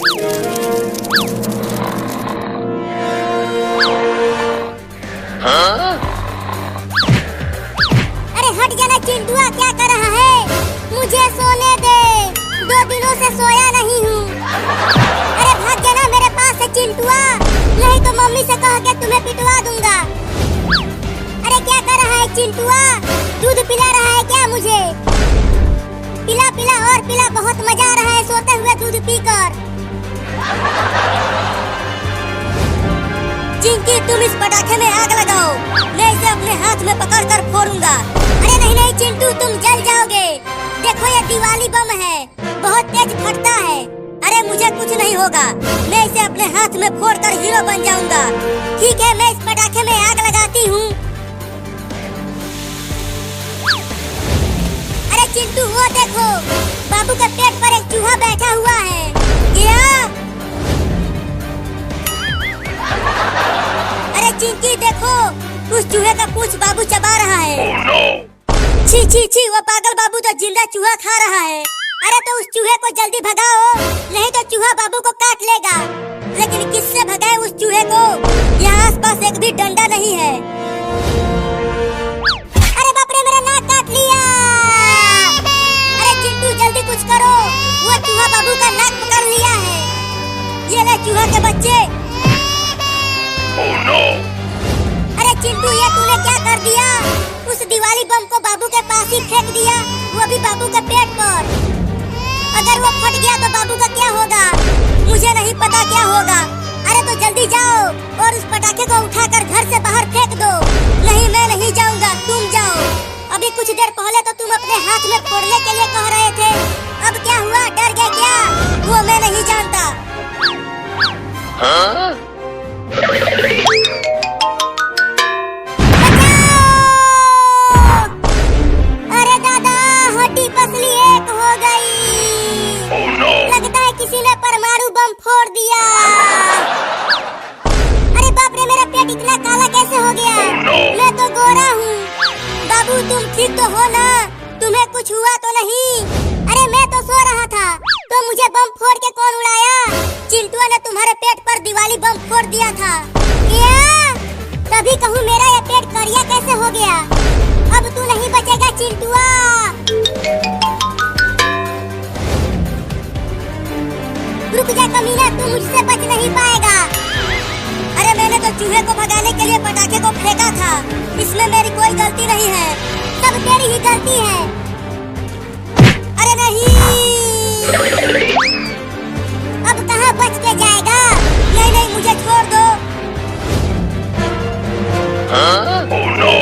अरे हट जाना चिंटुआ, क्या कर रहा है? मुझे सोने दे, 2 दिनों से सोया नहीं हूँ। अरे भाग जाना मेरे पास से चिंटुआ, नहीं तो मम्मी से कह के तुम्हें पिटवा दूंगा। अरे क्या कर रहा है चिंटुआ? दूध पिला रहा है क्या मुझे? पिला पिला और पिला, बहुत मजा आ रहा है सोते हुए दूध पीकर। चिंकी तुम इस पटाखे में आग लगाओ, मैं इसे अपने हाथ में पकड़कर फोड़ूंगा। अरे नहीं नहीं चिंटू, तुम जल जाओगे। देखो ये दिवाली बम है, बहुत तेज फटता है। अरे मुझे कुछ नहीं होगा, मैं इसे अपने हाथ में फोड़कर हीरो बन जाऊंगा। ठीक है, मैं इस पटाखे में आग लगाती हूँ। अरे चिंटू वो देखो, बाबू के पेट पर एक चूहा बैठा हुआ है। क्या? अरे चिंकी देखो, उस चूहे का पूंछ बाबू चबा रहा है। Oh, no! छी छी छी, वो पागल बाबू तो जिंदा चूहा खा रहा है। अरे तो उस चूहे को जल्दी भगाओ, नहीं तो चूहा बाबू को काट लेगा। लेकिन किससे भगाए उस चूहे को? यहाँ आसपास एक भी डंडा नहीं है। अरे बाप रे, मेरा नाक काट लिया। अरे चिंटू जल्दी कुछ करो, वो चूहा बाबू का नाक पकड़ लिया है। ये ले चूहा के बच्चे। Oh, no! अरे चिंटू ये तूने क्या कर दिया? उस दिवाली बम को बाबू के पास ही फेंक दिया, वो भी बाबू के पेट पर। अगर वो फट गया तो बाबू का क्या होगा? मुझे नहीं पता क्या होगा। अरे तो जल्दी जाओ और उस पटाखे को उठाकर घर से बाहर फेंक दो। नहीं मैं नहीं जाऊंगा, तुम जाओ। अभी कुछ देर पहले तो तुम अपने हाथ में फोड़ने के लिए कह रहे थे, अब क्या हुआ? डर गए क्या? वो मैं नहीं जानता। Huh? अरे दादा, हड्डी पसली एक हो गई। Oh, no! लगता है किसी ने परमाणु बम फोड़ दिया। अरे बाप रे, मेरा पेट इतना काला कैसे हो गया? Oh, no! मैं तो गोरा हूँ। बाबू तुम ठीक तो हो ना? तुम्हें कुछ हुआ तो नहीं? अरे मैं तो सो रहा था, तो मुझे बम फोड़ के कौन उड़ाया? चिंटुआ ने तुम्हारे पेट पर दिवाली बम फोड़ दिया था। क्या? तभी कहूँ मेरा ये पेट करिया कैसे हो गया? अब तू नहीं बचेगा चिंटुआ। रुक जा कमीना, तू मुझसे बच नहीं पाएगा। अरे मैंने तो चूहे को भगाने के लिए पटाखे को फेंका था, इसमें मेरी कोई गलती नहीं है, सब तेरी ही गलती है। अरे नहीं, अब कहाँ बच के जाएगा? नहीं नहीं, मुझे छोड़ दो। Huh? Oh, no!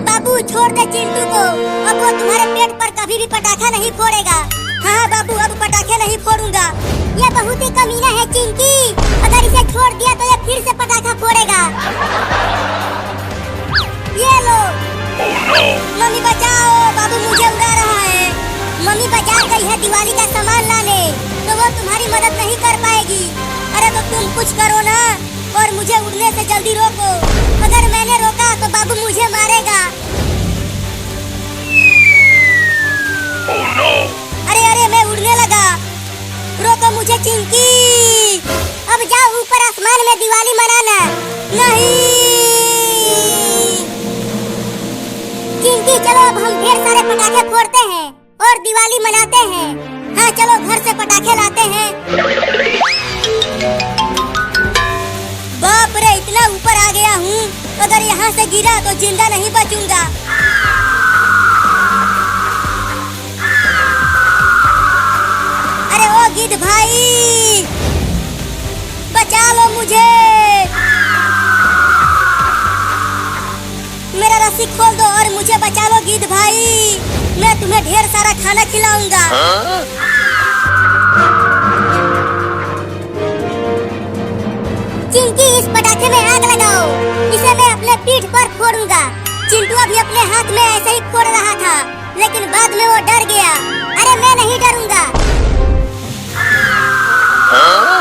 बाबू छोड़ दे चिंटू को, अब वो तुम्हारे पेट पर कभी भी पटाखा नहीं फोड़ेगा। हाँ बाबू, अब पटाखे नहीं फोड़ूंगा। ये बहुत ही कमीना है चिंकी, अगर इसे छोड़ दिया तो ये फिर से पटाखा फोड़ेगा। ये लो। Oh, no! मम्मी बचाओ, बाबू मुझे उड़ा रहा है। मम्मी बाजार गई है दिवाली का सामान लाने, तो वो तुम्हारी मदद नहीं कर पाएगी। अरे तो तुम कुछ करो ना और मुझे उड़ने से जल्दी रोको। अगर मैंने रोका तो बाबू मुझे मारेगा। Oh, no! अरे अरे, मैं उड़ने लगा, रोको मुझे चिंकी। अब जाओ ऊपर आसमान में दिवाली मनाना। नहीं चिंकी, चलो अब हम ढेर सारे पटाखे फोड़ते हैं और दिवाली मनाते हैं। हाँ चलो, घर से पटाखे लाते हैं। बाप रे, इतना ऊपर आ गया हूँ, अगर यहाँ से गिरा तो जिंदा नहीं बचूंगा। अरे ओ गिद्ध भाई, बचा लो मुझे। मेरा रस्सी खोल दो और मुझे बचा लो गिद्ध भाई, मैं तुम्हें ढेर सारा खाना खिलाऊंगा। Huh? चिंकी इस पटाखे में आग लगाओ, इसे मैं अपने पीठ पर फोड़ूंगा। चिंटुआ भी अपने हाथ में ऐसे ही फोड़ रहा था, लेकिन बाद में वो डर गया। अरे मैं नहीं डरूंगा। Huh?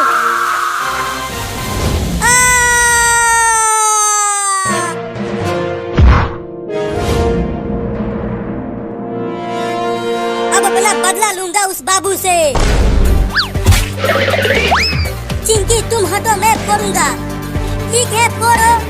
अब अपना बदला लूंगा उस बाबू से। चिंकी तुम हटो, मैं फोड़ूंगा। ठीक है फोड़ो।